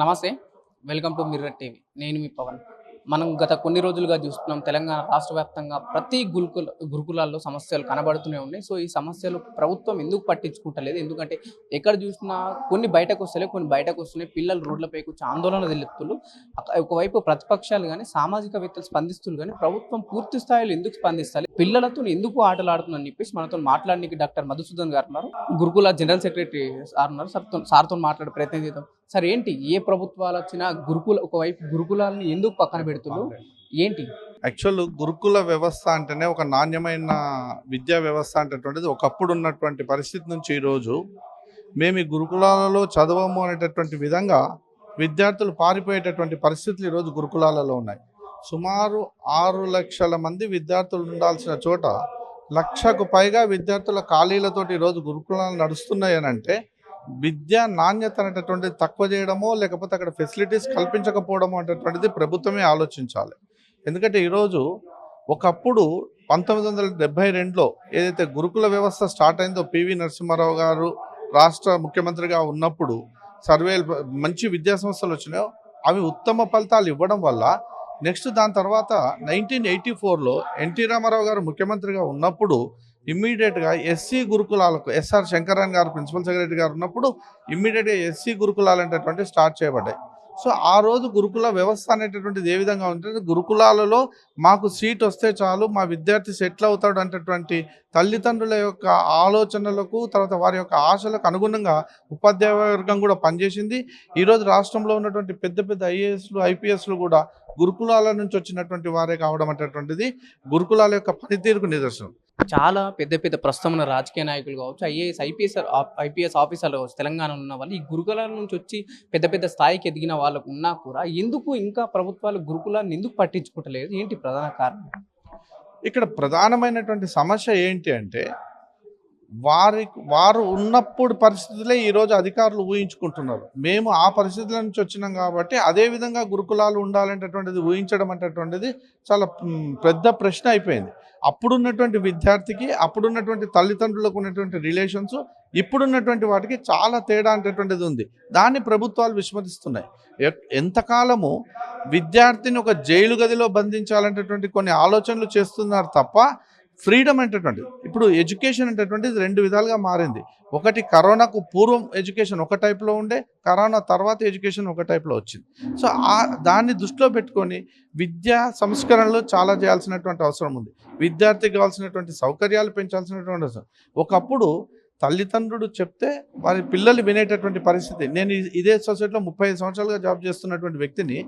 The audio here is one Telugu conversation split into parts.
నమస్తే. Welcome to mirror TV. నేను మీ పవన్. మనం గత కొన్ని రోజులుగా చూస్తున్నాం తెలంగాణ రాష్ట్ర వ్యాప్తంగా ప్రతి గురుకులాల్లో సమస్యలు కనబడుతూనే ఉన్నాయి. సో, ఈ సమస్యలు ప్రభుత్వం ఎందుకు పట్టించుకుంటలేదు? ఎందుకంటే ఎక్కడ చూసినా కొన్ని బయటకొస్తలేవు, కొన్ని బయటకొస్తున్నాయి. పిల్లలు రోడ్లపైకి వచ్చి ఆందోళన తెలుపుతున్నారు. ఒకవైపు ప్రతిపక్షాలు గాని, సామాజికవేత్తలు స్పందిస్తున్నారు గాని, ప్రభుత్వం పూర్తి స్థాయిలో ఎందుకు స్పందిస్తలేదు? పిల్లలతో ఎందుకు ఆటలాడుతుందని చెప్పేసి మనతో మాట్లాడడానికి డాక్టర్ మధుసూదన్ గారు ఉన్నారు. గురుకుల జనరల్ సెక్రటరీ సార్ ఉన్నారు. సార్‌తో మాట్లాడే ప్రయత్నం చేద్దాం. సార్ ఏంటి ఏ ప్రభుత్వాలు వచ్చినా ఒకవైపు గురుకులాలని ఎందుకు పక్కన పెడుతున్నారు? ఏంటి? యాక్చువల్ గురుకుల వ్యవస్థ అంటేనే ఒక నాణ్యమైన విద్యా వ్యవస్థ అనేటటువంటిది ఒకప్పుడు ఉన్నటువంటి పరిస్థితి నుంచి ఈరోజు మేము ఈ గురుకులాలలో చదవము అనేటటువంటి విధంగా విద్యార్థులు పారిపోయేటటువంటి పరిస్థితులు ఈరోజు గురుకులాలలో ఉన్నాయి. సుమారు 6 లక్షల మంది విద్యార్థులు ఉండాల్సిన చోట 1,00,000కు పైగా విద్యార్థుల ఖాళీలతోటి ఈరోజు గురుకులాలు నడుస్తున్నాయి అని అంటే విద్యా నాణ్యత అనేటటువంటిది తక్కువ చేయడమో లేకపోతే అక్కడ ఫెసిలిటీస్ కల్పించకపోవడమో అనేటటువంటిది ప్రభుత్వమే ఆలోచించాలి. ఎందుకంటే ఈరోజు ఒకప్పుడు 1972లో ఏదైతే గురుకుల వ్యవస్థ స్టార్ట్ అయిందో పివి నరసింహారావు గారు రాష్ట్ర ముఖ్యమంత్రిగా ఉన్నప్పుడు సర్వేలు మంచి విద్యా సంస్థలు వచ్చినాయో అవి ఉత్తమ ఫలితాలు ఇవ్వడం వల్ల నెక్స్ట్ దాని తర్వాత 1984లో ఎన్టీ రామారావు గారు ముఖ్యమంత్రిగా ఉన్నప్పుడు ఇమ్మీడియట్గా ఎస్సీ గురుకులాలకు ఎస్ఆర్ శంకరన్ గారు ప్రిన్సిపల్ సెక్రటరీ గారు ఉన్నప్పుడు ఇమ్మీడియట్గా ఎస్సీ గురుకులాలు అనేటటువంటి స్టార్ట్ చేయబడ్డాయి. సో ఆ రోజు గురుకుల వ్యవస్థ అనేటటువంటిది ఏ విధంగా ఉంటుంది, గురుకులాలలో మాకు సీట్ వస్తే చాలు మా విద్యార్థి సెటిల్ అవుతాడు అనేటటువంటి తల్లిదండ్రుల యొక్క ఆలోచనలకు తర్వాత వారి యొక్క ఆశలకు అనుగుణంగా ఉపాధ్యాయ వర్గం కూడా పనిచేసింది. ఈరోజు రాష్ట్రంలో ఉన్నటువంటి పెద్ద పెద్ద ఐఏఎస్లు ఐపీఎస్లు కూడా గురుకులాల నుంచి వచ్చినటువంటి వారే కావడం అనేటటువంటిది గురుకులాల యొక్క పనితీరుకు నిదర్శనం. చాలా పెద్ద పెద్ద ప్రస్తుతం ఉన్న రాజకీయ నాయకులు కావచ్చు, ఐపీఎస్ ఆఫీసర్లు కావచ్చు, తెలంగాణలో ఉన్న వాళ్ళు ఈ గురుకులాల నుంచి వచ్చి పెద్ద పెద్ద స్థాయికి ఎదిగిన వాళ్ళకు ఉన్నా కూడా ఎందుకు ఇంకా ప్రభుత్వాలు గురుకులాన్ని ఎందుకు పట్టించుకోవట్లేదు? ఏంటి ప్రధాన కారణం? ఇక్కడ ప్రధానమైనటువంటి సమస్య ఏంటి అంటే వారు ఉన్నప్పుడు పరిస్థితులే ఈరోజు అధికారులు ఊహించుకుంటున్నారు. మేము ఆ పరిస్థితుల నుంచి వచ్చినాం కాబట్టి అదే విధంగా గురుకులాలు ఉండాలనేటటువంటిది ఊహించడం అనేటటువంటిది చాలా పెద్ద ప్రశ్న అయిపోయింది. అప్పుడున్నటువంటి విద్యార్థికి అప్పుడున్నటువంటి తల్లిదండ్రులకు ఉన్నటువంటి రిలేషన్స్ ఇప్పుడున్నటువంటి వాటికి చాలా తేడా అనేటటువంటిది ఉంది. దాన్ని ప్రభుత్వాలు విస్మరిస్తున్నాయి. ఎంతకాలము విద్యార్థిని ఒక జైలు గదిలో బంధించాలనేటటువంటి కొన్ని ఆలోచనలు చేస్తున్నారు తప్ప ఫ్రీడమ్ అనేటటువంటిది ఇప్పుడు ఎడ్యుకేషన్ అనేటటువంటిది 2 విధాలుగా మారింది. ఒకటి కరోనాకు పూర్వం ఎడ్యుకేషన్ ఒక టైప్లో ఉండే, కరోనా తర్వాత ఎడ్యుకేషన్ ఒక టైప్లో వచ్చింది. సో దాన్ని దృష్టిలో పెట్టుకొని విద్యా సంస్కరణలు చాలా చేయాల్సినటువంటి అవసరం ఉంది. విద్యార్థికి కావాల్సినటువంటి సౌకర్యాలు పెంచాల్సినటువంటి అవసరం. ఒకప్పుడు తల్లిదండ్రులు చెప్తే వారి పిల్లలు వినేటటువంటి పరిస్థితి. నేను ఇదే సొసైటీలో 35 సంవత్సరాలుగా జాబ్ చేస్తున్నటువంటి వ్యక్తిని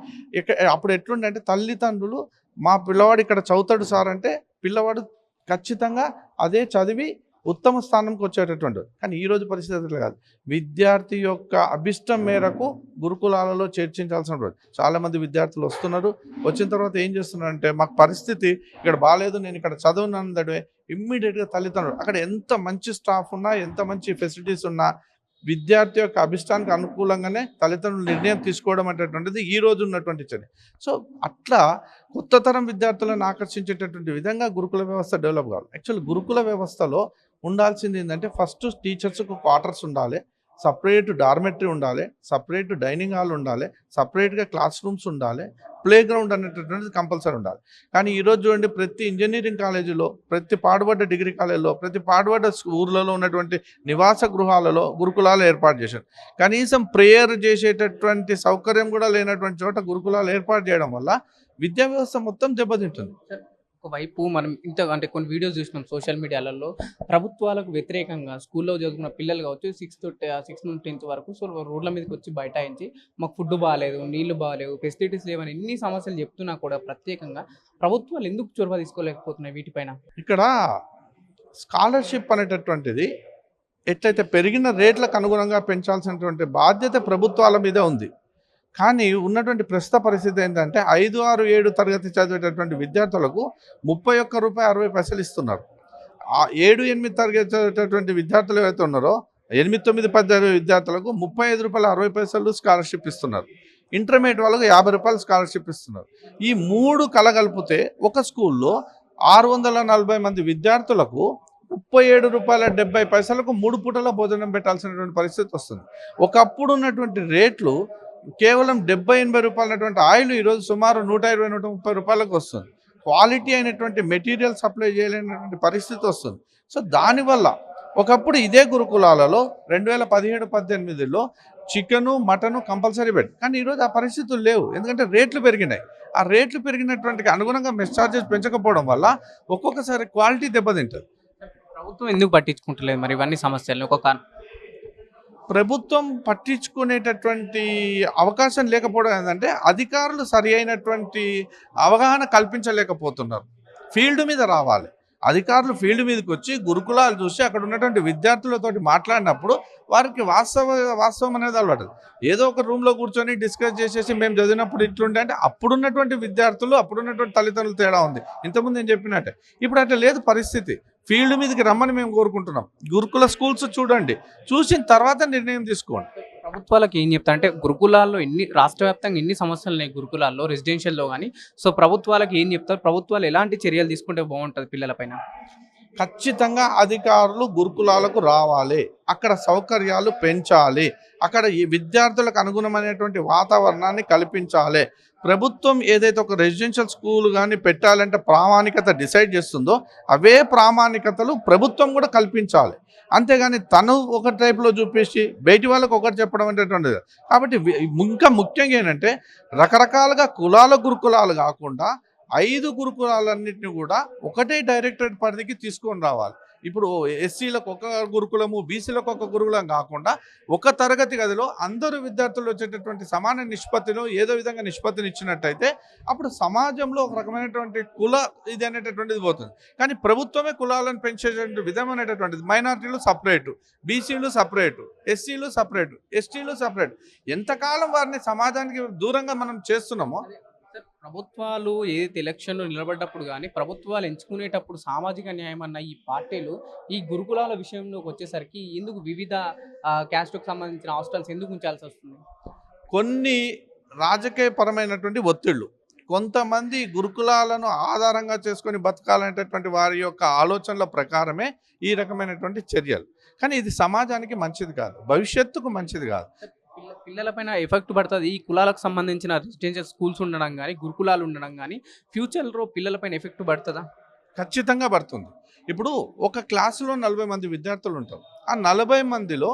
అప్పుడు ఎట్లుండే అంటే తల్లిదండ్రులు మా పిల్లవాడు ఇక్కడ చదువుతాడు సార్ అంటే పిల్లవాడు ఖచ్చితంగా అదే చదివి ఉత్తమ స్థానంకి వచ్చేటటువంటి. కానీ ఈరోజు పరిస్థితులు కాదు. విద్యార్థి యొక్క అభిష్టం మేరకు గురుకులాలలో చేర్చించాల్సిన చాలామంది విద్యార్థులు వస్తున్నారు. వచ్చిన తర్వాత ఏం చేస్తున్నారంటే మాకు పరిస్థితి ఇక్కడ బాగాలేదు, నేను ఇక్కడ చదువునందడే ఇమ్మీడియట్గా తల్లిదండ్రులు అక్కడ ఎంత మంచి స్టాఫ్ ఉన్నా ఎంత మంచి ఫెసిలిటీస్ ఉన్నా విద్యార్థి యొక్క అభిష్టానికి అనుకూలంగానే తల్లిదండ్రులు నిర్ణయం తీసుకోవడం అనేటటువంటిది ఈ రోజు ఉన్నటువంటి చర్య. సో అట్లా కొత్త తరం విద్యార్థులను ఆకర్షించేటటువంటి విధంగా గురుకుల వ్యవస్థ డెవలప్ కావాలి. యాక్చువల్ గురుకుల వ్యవస్థలో ఉండాల్సింది ఏంటంటే ఫస్ట్ టీచర్స్కు క్వార్టర్స్ ఉండాలి, సపరేట్ డార్మెటరీ ఉండాలి, సపరేట్ డైనింగ్ హాల్ ఉండాలి, సపరేట్గా క్లాస్ రూమ్స్ ఉండాలి, ప్లే గ్రౌండ్ అనేటటువంటిది కంపల్సరీ ఉండాలి. కానీ ఈరోజు చూడండి ప్రతి ఇంజనీరింగ్ కాలేజీలో, ప్రతి పాడుబడ్డ డిగ్రీ కాలేజీలో, ప్రతి పాడుబడ్డ ఊర్లలో ఉన్నటువంటి నివాస గృహాలలో గురుకులాలు ఏర్పాటు చేశారు. కనీసం ప్రేయర్ చేసేటటువంటి సౌకర్యం కూడా లేనటువంటి చోట గురుకులాలు ఏర్పాటు చేయడం వల్ల విద్యా వ్యవస్థ మొత్తం దెబ్బతింటుంది. ఒకవైపు మనం అంటే కొన్ని వీడియోస్ చూసినాం సోషల్ మీడియాలలో ప్రభుత్వాలకు వ్యతిరేకంగా స్కూల్లో చదువుకున్న పిల్లలు కావచ్చు 6 నుండి 10th వరకు సో రోడ్ల మీదకి వచ్చి బైఠాయించి మాకు ఫుడ్ బాగాలేదు, నీళ్లు బాగాలేవు, ఫెసిలిటీస్ లేవని ఎన్ని సమస్యలు చెప్తున్నా కూడా ప్రత్యేకంగా ప్రభుత్వాలు ఎందుకు చొరవ తీసుకోలేకపోతున్నాయి వీటిపైన? ఇక్కడ స్కాలర్షిప్ అనేటటువంటిది ఎట్లయితే పెరిగిన రేట్లకు అనుగుణంగా పెంచాల్సినటువంటి బాధ్యత ప్రభుత్వాల మీదే ఉంది. కానీ ఉన్నటువంటి ప్రస్తుత పరిస్థితి ఏంటంటే 5, 6, 7 తరగతి చదివేటటువంటి విద్యార్థులకు ₹31.60 ఇస్తున్నారు. ఆ 7, 8 తరగతి చదివేటటువంటి విద్యార్థులు ఏవైతే ఉన్నారో 8, 9, 10 విద్యార్థులకు ₹35.60 స్కాలర్షిప్ ఇస్తున్నారు. ఇంటర్మీడియట్ వాళ్ళకు ₹50 స్కాలర్షిప్ ఇస్తున్నారు. ఈ 3 కలగలిపితే ఒక స్కూల్లో 640 మంది విద్యార్థులకు ₹37.70 3 పూటల భోజనం పెట్టాల్సినటువంటి పరిస్థితి వస్తుంది. ఒకప్పుడు ఉన్నటువంటి రేట్లు కేవలం 70-80 రూపాయలటువంటి ఆయిల్ ఈరోజు సుమారు 120-130 రూపాయలకు వస్తుంది. క్వాలిటీ అయినటువంటి మెటీరియల్ సప్లై చేయలేనటువంటి పరిస్థితి వస్తుంది. సో దానివల్ల ఒకప్పుడు ఇదే గురుకులాలలో 2017-18లో చికెను మటను కంపల్సరీ పెట్టి, కానీ ఈరోజు ఆ పరిస్థితులు లేవు. ఎందుకంటే రేట్లు పెరిగినాయి. ఆ రేట్లు పెరిగినటువంటి అనుగుణంగా మెస్ ఛార్జెస్ పెంచకపోవడం వల్ల ఒక్కొక్కసారి క్వాలిటీ దెబ్బతింటుంది. ప్రభుత్వం ఎందుకు పట్టించుకుంటలేదు మరి ఇవన్నీ సమస్యలు? ఒక ప్రభుత్వం పట్టించుకునేటటువంటి అవకాశం లేకపోవడం ఏంటంటే అధికారులు సరి అయినటువంటి అవగాహన కల్పించలేకపోతున్నారు. ఫీల్డ్ మీద రావాలి అధికారులు, ఫీల్డ్ మీదకి వచ్చి గురుకులాలు చూసి అక్కడ ఉన్నటువంటి విద్యార్థులతోటి మాట్లాడినప్పుడు వారికి వాస్తవం అనేది అలవాటు. ఏదో ఒక రూమ్లో కూర్చొని డిస్కస్ చేసేసి మేము చదివినప్పుడు ఇట్లుంటే అంటే అప్పుడున్నటువంటి విద్యార్థులు అప్పుడున్నటువంటి తల్లిదండ్రులు తేడా ఉంది. ఇంతకుముందు నేను చెప్పినట్టే ఇప్పుడు అట్లా లేదు పరిస్థితి. ఫీల్డ్ మీదకి రమ్మని మేము కోరుకుంటున్నాం. గురుకుల స్కూల్స్ చూడండి, చూసిన తర్వాత నిర్ణయం తీసుకోండి. ప్రభుత్వాలకు ఏం చెప్తా అంటే గురుకులాల్లో రాష్ట్ర వ్యాప్తంగా ఎన్ని సమస్యలు ఉన్నాయి గురుకులాల్లో, రెసిడెన్షియల్లో కానీ. సో ప్రభుత్వాలకు ఏం చెప్తారు? ప్రభుత్వాలు ఎలాంటి చర్యలు తీసుకుంటే బాగుంటుంది పిల్లలపైన? ఖచ్చితంగా అధికారులు గురుకులాలకు రావాలి, అక్కడ సౌకర్యాలు పెంచాలి, అక్కడ ఈ విద్యార్థులకు అనుగుణమైనటువంటి వాతావరణాన్ని కల్పించాలి. ప్రభుత్వం ఏదైతే ఒక రెసిడెన్షియల్ స్కూల్ కానీ పెట్టాలంటే ప్రామాణికత డిసైడ్ చేస్తుందో అవే ప్రామాణికతలు ప్రభుత్వం కూడా కల్పించాలి. అంతేగాని తను ఒక టైప్లో చూపించి బయటి వాళ్ళకు ఒకటి చెప్పడం అనేటువంటిది. కాబట్టి ఇంకా ముఖ్యంగా ఏంటంటే రకరకాలుగా కులాల గురుకులాలు కాకుండా 5 గురుకులాలన్నింటినీ కూడా ఒకటే డైరెక్టరేట్ పరిధికి తీసుకొని రావాలి. ఇప్పుడు ఎస్సీలకు ఒక గురుకులము, బీసీలకు ఒక గురుకులం కాకుండా ఒక తరగతి గదిలో అందరూ విద్యార్థులు వచ్చేటటువంటి సమాన నిష్పత్తిలో ఏదో విధంగా నిష్పత్తిని ఇచ్చినట్టయితే అప్పుడు సమాజంలో ఒక రకమైనటువంటి కుల ఇది అనేటటువంటిది పోతుంది. కానీ ప్రభుత్వమే కులాలను పెంచేటువంటి విధం అనేటటువంటిది. మైనారిటీలు సపరేటు, బీసీలు సపరేటు, ఎస్సీలు సపరేటు, ఎస్టీలు సపరేటు. ఎంతకాలం వారిని సమాజానికి దూరంగా మనం చేస్తున్నామో. ప్రభుత్వాలు ఏదైతే ఎలక్షన్లో నిలబడ్డప్పుడు కానీ ప్రభుత్వాలు ఎంచుకునేటప్పుడు సామాజిక న్యాయం అన్న ఈ పార్టీలు ఈ గురుకులాల విషయంలోకి వచ్చేసరికి ఎందుకు వివిధ క్యాస్ట్కు సంబంధించిన హాస్టల్స్ ఎందుకు ఉంచాల్సి వస్తుంది? కొన్ని రాజకీయపరమైనటువంటి ఒత్తిళ్లు, కొంతమంది గురుకులాలను ఆధారంగా చేసుకొని బతకాలనేటటువంటి వారి యొక్క ఆలోచనల ప్రకారమే ఈ రకమైనటువంటి చర్యలు. కానీ ఇది సమాజానికి మంచిది కాదు, భవిష్యత్తుకు మంచిది కాదు. పిల్లలపైన ఎఫెక్ట్ పడుతుంది. ఈ కులాలకు సంబంధించిన రెసిడెన్షియల్ స్కూల్స్ ఉండడం కానీ, గురుకులాలు ఉండడం కానీ ఫ్యూచర్లో పిల్లలపైన ఎఫెక్ట్ పడుతుందా? ఖచ్చితంగా పడుతుంది. ఇప్పుడు ఒక క్లాసులో 40 మంది విద్యార్థులు ఉంటారు. ఆ 40 మందిలో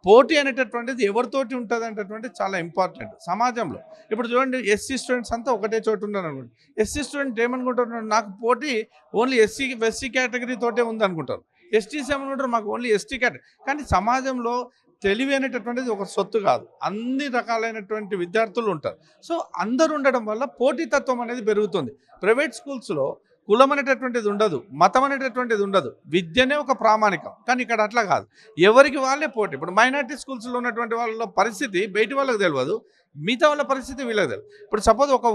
పోటీ అనేటటువంటిది ఎవరితోటి ఉంటుంది అనేటటువంటిది చాలా ఇంపార్టెంట్ సమాజంలో. ఇప్పుడు చూడండి, ఎస్సీ స్టూడెంట్స్ అంతా ఒకటే చోటు ఉన్నారు అనుకోండి. ఎస్సీ స్టూడెంట్ ఏమనుకుంటున్నారు, నాకు పోటీ ఓన్లీ ఎస్సీ కేటగిరీ తోటే ఉంది అనుకుంటారు. ఎస్టీస్ ఏమనుకుంటారు, మాకు ఓన్లీ ఎస్టీ కేటగిరీ. కానీ సమాజంలో తెలివి అనేటటువంటిది ఒక సొత్తు కాదు, అన్ని రకాలైనటువంటి విద్యార్థులు ఉంటారు. సో అందరు ఉండడం వల్ల పోటీతత్వం అనేది పెరుగుతుంది. ప్రైవేట్ స్కూల్స్లో కులం అనేటటువంటిది ఉండదు, మతం అనేటటువంటిది ఉండదు, విద్యనే ఒక ప్రామాణికం. కానీ ఇక్కడ అట్లా కాదు, ఎవరికి వాళ్ళే పోటీ. ఇప్పుడు మైనారిటీ స్కూల్స్లో ఉన్నటువంటి వాళ్ళ పరిస్థితి బయటి వాళ్ళకి తెలియదు, మిగతా వాళ్ళ పరిస్థితి వీళ్ళకి తెలియదు. ఇప్పుడు సపోజ్ ఒక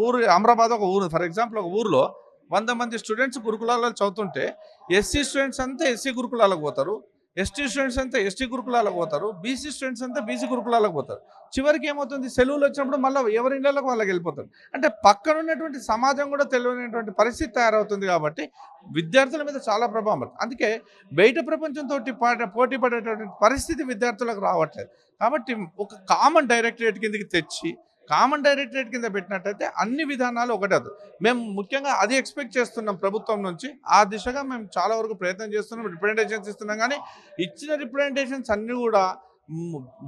ఊరు అమరాబాద్ ఒక ఊరు, ఫర్ ఎగ్జాంపుల్ ఒక ఊరిలో 100 మంది స్టూడెంట్స్ గురుకులాలలో చదువుతుంటే ఎస్సీ స్టూడెంట్స్ అంతా ఎస్సీ గురుకులాలకు పోతారు, ఎస్టీ స్టూడెంట్స్ అంతా ఎస్టీ గురుకులాలకు పోతారు, బీసీ స్టూడెంట్స్ అంతా బీసీ గురుకులాలకు పోతారు. చివరికి ఏమవుతుంది, సెలవులు వచ్చినప్పుడు మళ్ళీ ఎవరి ఇళ్లకు వాళ్ళకి వెళ్ళిపోతారు. అంటే పక్కన ఉన్నటువంటి సమాజం కూడా తెలియనటువంటి పరిస్థితి తయారవుతుంది. కాబట్టి విద్యార్థుల మీద చాలా ప్రభావం పడుతుంది. అందుకే బయట ప్రపంచంతో పోటీ పడేటటువంటి పరిస్థితి విద్యార్థులకు రావట్లేదు. కాబట్టి ఒక కామన్ డైరెక్టరేట్ కిందకి తెచ్చి కామన్ డైరెక్టరేట్ కింద పెట్టినట్టయితే అన్ని విధానాలు ఒకటే అవుతుంది. మేము ముఖ్యంగా అది ఎక్స్పెక్ట్ చేస్తున్నాం ప్రభుత్వం నుంచి. ఆ దిశగా మేము చాలా వరకు ప్రయత్నం చేస్తున్నాం, రిప్రజెంటేషన్స్ ఇస్తున్నాం. కానీ ఇచ్చిన రిప్రజెంటేషన్స్ అన్నీ కూడా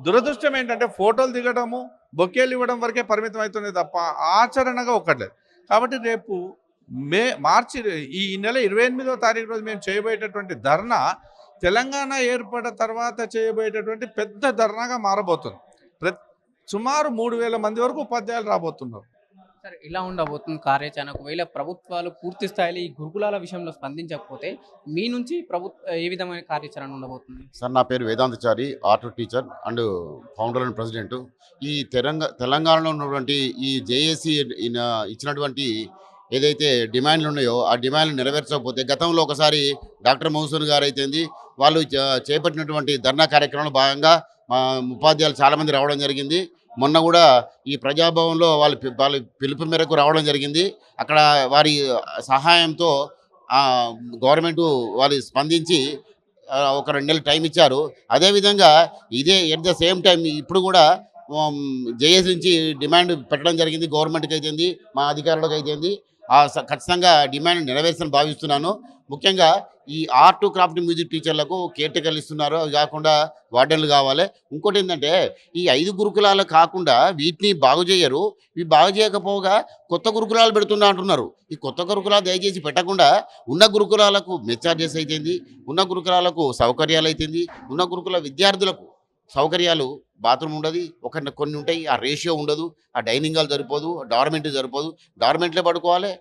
దురదృష్టం ఏంటంటే ఫోటోలు దిగడము, బొకేలు ఇవ్వడం వరకే పరిమితం అవుతుంది తప్ప ఆచరణగా ఒక్కట్లేదు. కాబట్టి రేపు మార్చి ఈ నెల 28వ తారీఖు రోజు మేము చేయబోయేటటువంటి ధర్నా తెలంగాణ ఏర్పడిన తర్వాత చేయబోయేటటువంటి పెద్ద ధర్నాగా మారబోతుంది. సుమారు 3000 మంది వరకు ఉపాధ్యాయులు రాబోతున్నారు. సరే, ఇలా ఉండబోతుంది కార్యాచరణ. ఒకవేళ ప్రభుత్వాలు పూర్తి స్థాయిలో ఈ గురుకులాల విషయంలో స్పందించకపోతే మీ నుంచి ఏ విధమైన కార్యాచరణ ఉండబోతుంది? సార్, నా పేరు Vedantachari, art teacher and founder and president. ఈ తెలంగాణలో ఉన్నటువంటి ఈ జేఏసీ ఇచ్చినటువంటి ఏదైతే డిమాండ్లు ఉన్నాయో ఆ డిమాండ్లు నెరవేర్చకపోతే, గతంలో ఒకసారి డాక్టర్ మౌసూన్ గారు అయితేంది వాళ్ళు చేపట్టినటువంటి ధర్నా కార్యక్రమంలో భాగంగా మా ఉపాధ్యాయులు చాలామంది రావడం జరిగింది. మొన్న కూడా ఈ ప్రజాభవన్లో వాళ్ళ పిలుపు మేరకు రావడం జరిగింది. అక్కడ వారి సహాయంతో గవర్నమెంటు వాళ్ళు స్పందించి ఒక 2 నెలలు టైం ఇచ్చారు. అదేవిధంగా ఇదే ఎట్ ద సేమ్ టైం ఇప్పుడు కూడా జేఏసీ నుంచి డిమాండ్ పెట్టడం జరిగింది. గవర్నమెంట్కి అయితేంది, మా అధికారులకు అయితేంది, ఖచ్చితంగా డిమాండ్ నెరవేర్చాలని భావిస్తున్నాను. ముఖ్యంగా ఈ ఆర్ట్ క్రాఫ్ట్ మ్యూజిక్ టీచర్లకు కేర్టేకర్లు ఇస్తున్నారు. అవి కాకుండా వార్డెన్లు కావాలి. ఇంకోటి ఏంటంటే ఈ 5 గురుకులాలు కాకుండా వీటిని బాగు చేయరు. ఇవి బాగు చేయకపోగా కొత్త గురుకులాలు పెడుతున్నా అంటున్నారు. ఈ కొత్త గురుకులాలు దయచేసి పెట్టకుండా ఉన్న గురుకులాలకు మెచ్చార్జెస్ అయితేంది, ఉన్న గురుకులాలకు సౌకర్యాలు అయితేంది, ఉన్న గురుకుల విద్యార్థులకు సౌకర్యాలు, బాత్రూమ్ ఉండదు, కొన్ని ఉంటాయి, ఆ రేషియో ఉండదు, ఆ డైనింగ్ హాల్ సరిపోదు, డార్మెంట్ సరిపోదు, డార్మెంట్లే పడుకోవాలి,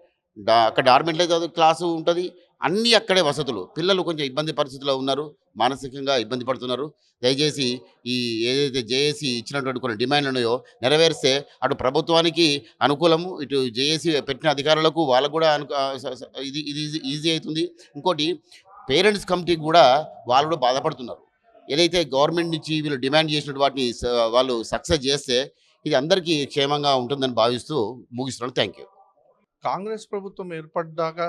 అక్కడ డార్మెంట్లే క్లాసు ఉంటుంది, అన్నీ అక్కడే వసతులు. పిల్లలు కొంచెం ఇబ్బంది పరిస్థితుల్లో ఉన్నారు, మానసికంగా ఇబ్బంది పడుతున్నారు. దయచేసి ఈ ఏదైతే జేఏసీ ఇచ్చినటువంటి కొన్ని డిమాండ్లు ఉన్నాయో నెరవేరిస్తే అటు ప్రభుత్వానికి అనుకూలము, ఇటు జేఏసీ పెట్టిన అధికారులకు వాళ్ళకు కూడా ఇది ఇది ఈజీ అవుతుంది. ఇంకోటి పేరెంట్స్ కమిటీకి కూడా వాళ్ళు కూడా బాధపడుతున్నారు. ఏదైతే గవర్నమెంట్ నుంచి వీళ్ళు డిమాండ్ చేసిన వాటిని వాళ్ళు సక్సెస్ చేస్తే ఇది అందరికీ క్షేమంగా ఉంటుందని భావిస్తూ ముగిస్తున్నాను. Thank you. కాంగ్రెస్ ప్రభుత్వం ఏర్పడ్డాక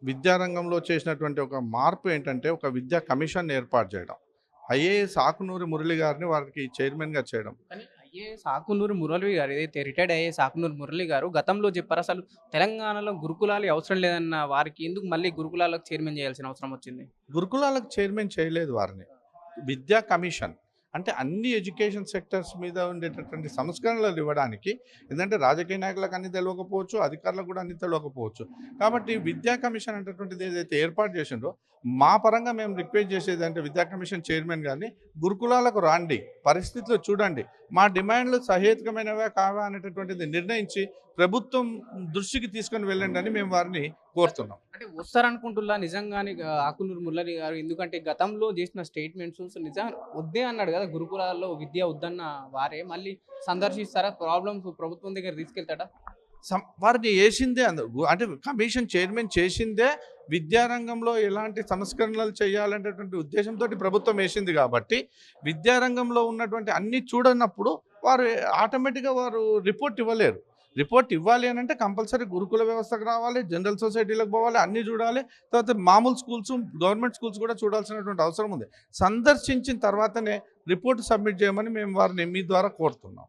విద్యారంగంలో చేసినటువంటి ఒక మార్పు ఏంటంటే ఒక విద్యా కమిషన్ ఏర్పాటు చేయడం, ఐఏఎస్ ఆకునూరి మురళి గారిని వారికి చైర్మన్గా చేయడం. కానీ ఐఏఎస్ ఆకునూరి మురళి గారు, ఏదైతే రిటైర్డ్ ఐఏఎస్ ఆకునూరి మురళి గారు గతంలో చెప్పారు అసలు తెలంగాణలో గురుకులాలు అవసరం లేదన్న వారికి ఎందుకు మళ్ళీ గురుకులాలకు చైర్మన్ చేయాల్సిన అవసరం వచ్చింది? గురుకులాలకు చైర్మన్ చేయలేదు వారిని, విద్యా కమిషన్ అంటే అన్ని ఎడ్యుకేషన్ సెక్టర్స్ మీద ఉండేటటువంటి సంస్కరణలు ఇవ్వడానికి. ఎందుకంటే రాజకీయ నాయకులకు అన్ని తెలియకపోవచ్చు, అధికారులకు కూడా అన్ని తెలియకపోవచ్చు. కాబట్టి విద్యా కమిషన్ అనేటటువంటిది ఏదైతే ఏర్పాటు చేసిండో మా పరంగా మేము రిక్వెస్ట్ చేసేది అంటే విద్యా కమిషన్ చైర్మన్ గారిని గురుకులాలకు రాండి, పరిస్థితులు చూడండి, మా డిమాండ్లు సహేతుకమైనవా కావా అనేటటువంటిది నిర్ణయించి ప్రభుత్వం దృష్టికి తీసుకొని వెళ్ళండి అని మేము వారిని కోరుతున్నాం. అంటే వస్తారనుకుంటున్నా నిజంగానే ఆకునూరి మురళి గారు? ఎందుకంటే గతంలో చేసిన స్టేట్మెంట్స్ నిజం వద్దే అన్నాడు కదా, గురుకులాల్లో విద్య వద్దన్న వారే మళ్ళీ సందర్శిస్తారా? ప్రాబ్లమ్స్ ప్రభుత్వం దగ్గర తీసుకెళ్తాడా? వారిని వేసిందే అంటే కమిషన్ చైర్మన్ చేసిందే విద్యారంగంలో ఎలాంటి సంస్కరణలు చేయాలనేటువంటి ఉద్దేశంతో ప్రభుత్వం వేసింది. కాబట్టి విద్యారంగంలో ఉన్నటువంటి అన్ని చూడనప్పుడు వారు ఆటోమేటిక్గా వారు రిపోర్ట్ ఇవ్వలేరు. రిపోర్ట్ ఇవ్వాలి అని అంటే కంపల్సరీ గురుకుల వ్యవస్థకు రావాలి, జనరల్ సొసైటీలకు పోవాలి, అన్నీ చూడాలి. తర్వాత మామూలు స్కూల్స్, గవర్నమెంట్ స్కూల్స్ కూడా చూడాల్సినటువంటి అవసరం ఉంది. సందర్శించిన తర్వాతనే రిపోర్ట్ సబ్మిట్ చేయమని మేము వారిని మీ ద్వారా కోరుతున్నాం.